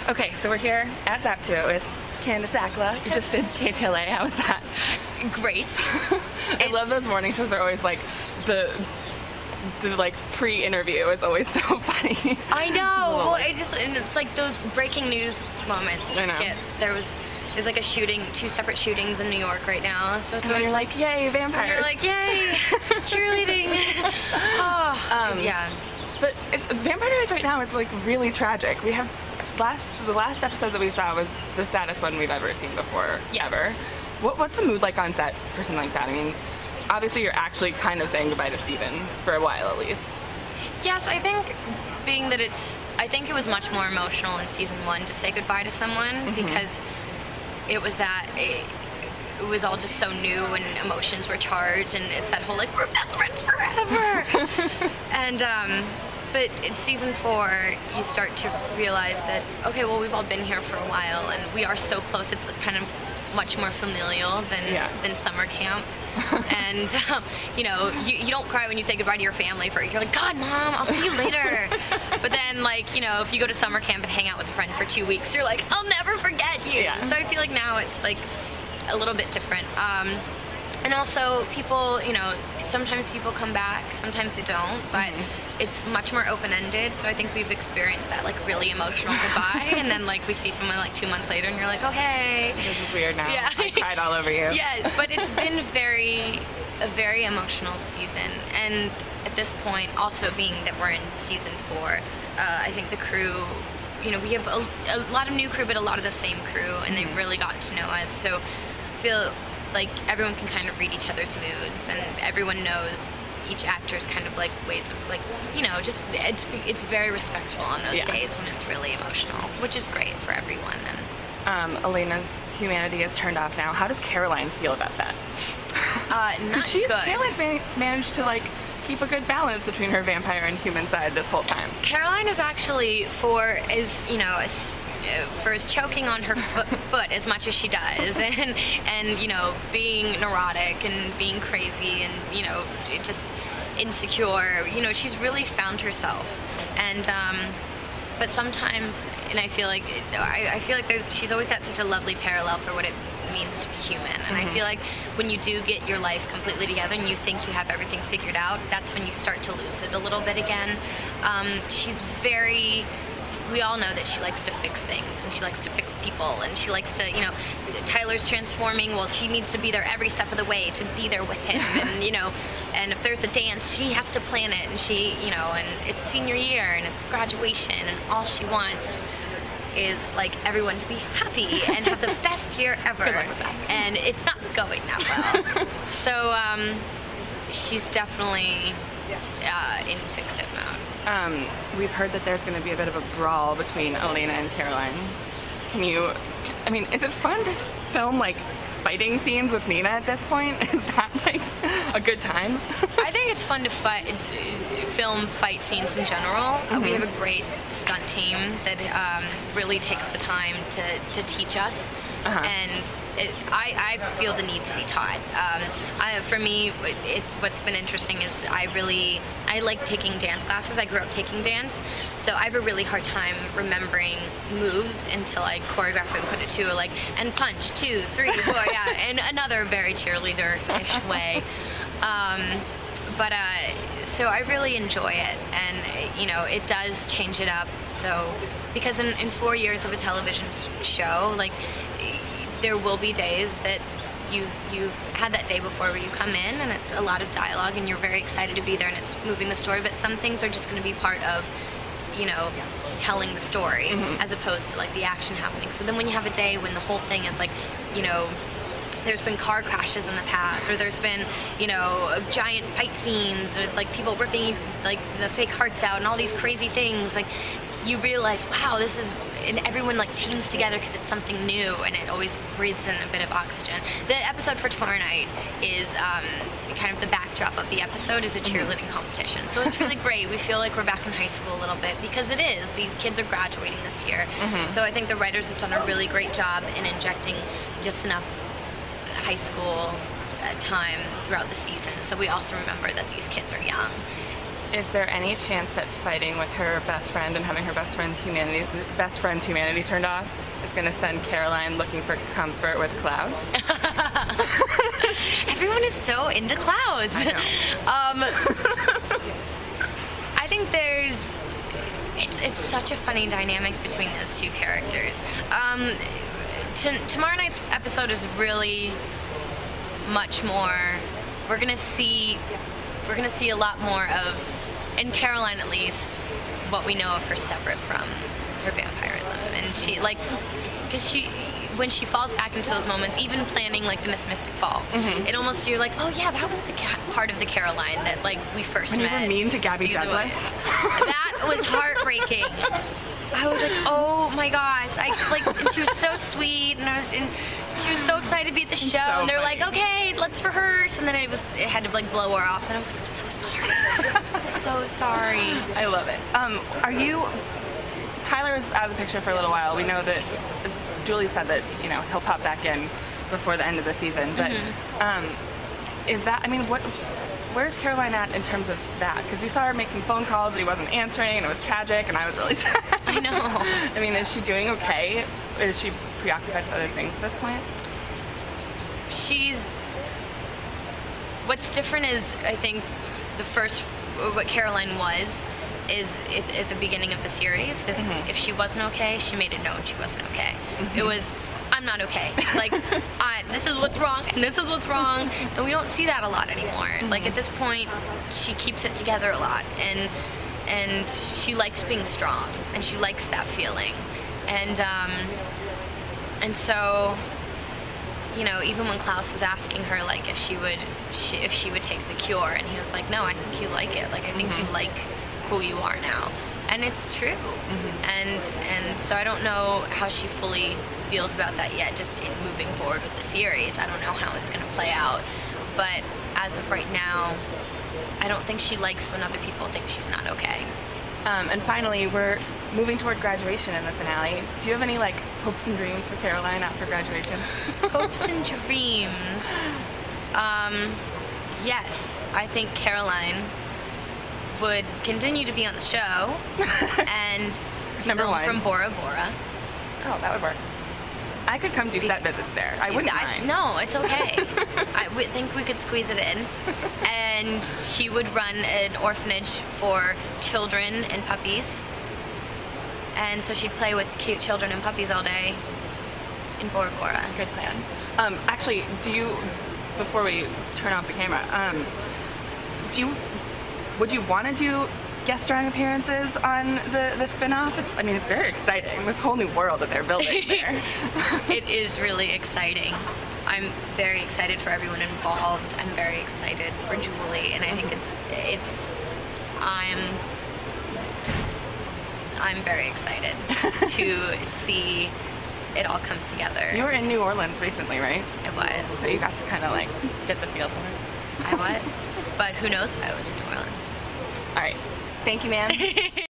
Okay, so we're here at Zap To It with Candice Accola. You just did KTLA. How was that? Great. I love those morning shows. Are always like the like pre-interview is always so funny. I know. Well, it's like those breaking news moments. There's like a shooting, 2 separate shootings in New York right now. So it's and always you're like, yay, vampires. And you're like, yay, cheerleading. Yeah. But Vampire Diaries right now is like really tragic. We have the last episode that we saw was the saddest one we've ever seen before, ever. What's the mood like on set for something like that? I mean, obviously you're actually kind of saying goodbye to Steven for a while at least. Yes, I think I think it was much more emotional in season 1 to say goodbye to someone because it was all just so new and emotions were charged, and it's that whole like we're best friends forever. And but in season 4 you start to realize that okay, well, we've all been here for a while and we are so close. It's kind of much more familial than summer camp. And you know, you don't cry when you say goodbye to your family you're like, God, Mom, I'll see you later. But then, like, you know, if you go to summer camp and hang out with a friend for 2 weeks, you're like, I'll never forget you. So I feel like now it's like a little bit different. And also people, you know, sometimes people come back, sometimes they don't, but it's much more open-ended. So I think we've experienced that like really emotional goodbye, and then like we see someone like 2 months later and you're like, oh, hey. This is weird now. Yeah. I cried all over you. Yes, but it's been a very emotional season. And at this point, also being that we're in season 4, I think the crew, you know, we have a lot of new crew, but a lot of the same crew, and they've really gotten to know us. So I feel like everyone can kind of read each other's moods, and everyone knows each actor's kind of like ways of like, you know, just it's very respectful on those days when it's really emotional, which is great for everyone. And Elena's humanity is turned off now. How does Caroline feel about that? Not good. Caroline's managed to like keep a good balance between her vampire and human side this whole time. Caroline is actually for as choking on her foot as much as she does, and you know, being neurotic and being crazy and, you know, just insecure, you know, she's really found herself. And but sometimes, and I feel like she's always got such a lovely parallel for what it means to be human. And I feel like when you do get your life completely together and you think you have everything figured out, that's when you start to lose it a little bit again. We all know that she likes to fix things, and she likes to fix people, and she likes to, you know, Tyler's transforming, well, she needs to be there every step of the way to be there with him, and, you know, and if there's a dance, she has to plan it, and she, you know, and it's senior year, and it's graduation, and all she wants is, like, everyone to be happy and have the best year ever. Good luck with that. And it's not going that well. So, she's definitely in fix-it mode. We've heard that there's going to be a bit of a brawl between Elena and Caroline. I mean, is it fun to film like fighting scenes with Nina at this point? Is that like a good time? I think it's fun to film fight scenes in general. We have a great stunt team that really takes the time to teach us. And I feel the need to be taught. For me, what's been interesting is I like taking dance classes. I grew up taking dance, so I have a really hard time remembering moves until I choreograph and put it to like, and punch, 2, 3, 4, in another very cheerleader-ish way. So I really enjoy it, and, you know, it does change it up. So, because in 4 years of a television show, like, there will be days that you've had that day before where you come in and it's a lot of dialogue and you're very excited to be there and it's moving the story, but some things are just going to be part of, you know, telling the story as opposed to like the action happening. So then when you have a day when the whole thing is like, you know, there's been car crashes in the past, or there's been, you know, giant fight scenes, or like people ripping like the fake hearts out and all these crazy things, like you realize, wow, this is, and everyone like teams together because it's something new, and it always breathes in a bit of oxygen. The episode for tomorrow night is kind of the backdrop of the episode is a cheerleading competition. So it's really great. We feel like we're back in high school a little bit because it is. These kids are graduating this year. So I think the writers have done a really great job in injecting just enough high school time throughout the season. So we also remember that these kids are young. Is there any chance that fighting with her best friend and having her best friend's humanity turned off is going to send Caroline looking for comfort with Klaus? Everyone is so into Klaus. I know. I think it's such a funny dynamic between those two characters. Tomorrow night's episode is really much more. We're gonna see a lot more of, in Caroline at least, what we know of her separate from her vampirism. And she, like, because when she falls back into those moments, even planning like the Miss Mystic Falls, it almost, you're like, oh yeah, that was the part of the Caroline that like we first met. When you were mean to Gabby Douglas. That was heartbreaking. I was like, oh my gosh, and she was so sweet, and she was so excited to be at the show, so and they're funny. like, okay, let's rehearse, and then it had to like blow her off, and I was like, I'm so sorry, so sorry. I love it. Tyler is out of the picture for a little while. We know that Julie said that he'll pop back in before the end of the season, but is that? I mean, where's Caroline at in terms of that? Because we saw her make some phone calls that he wasn't answering, and it was tragic, and I was really sad. I know. I mean, is she doing okay? Is she preoccupied with other things at this point? What's different is, I think, what Caroline is at the beginning of the series, is if she wasn't okay, she made it known she wasn't okay. It was, I'm not okay. Like, this is what's wrong, and this is what's wrong, and we don't see that a lot anymore. Like, at this point, she keeps it together a lot, and she likes being strong, and she likes that feeling, and so, even when Klaus was asking her, like, if she would take the cure, and he was like, no, I think you like it. Like, I think you like who you are now. And it's true. And so I don't know how she fully feels about that yet, just in moving forward with the series. I don't know how it's going to play out. But as of right now, I don't think she likes when other people think she's not okay. And finally, we're moving toward graduation in the finale. Do you have any hopes and dreams for Caroline after graduation? Hopes and dreams. Yes, I think Caroline would continue to be on the show and Number film 1 from Bora Bora. Oh, that would work. I could come do set visits there. I wouldn't mind. No, it's okay. I would think we could squeeze it in. And she would run an orphanage for children and puppies. And so she'd play with cute children and puppies all day in Bora Bora. Good plan. Actually, before we turn off the camera, would you want to do guest starring appearances on the spin-off? It's very exciting. This whole new world that they're building there. It is really exciting. I'm very excited for everyone involved. I'm very excited for Julie, and I think I'm very excited to see it all come together. You were in New Orleans recently, right? I was. So you got to kind of get the feel for it. I was. But who knows if I was in New Orleans. All right. Thank you, man.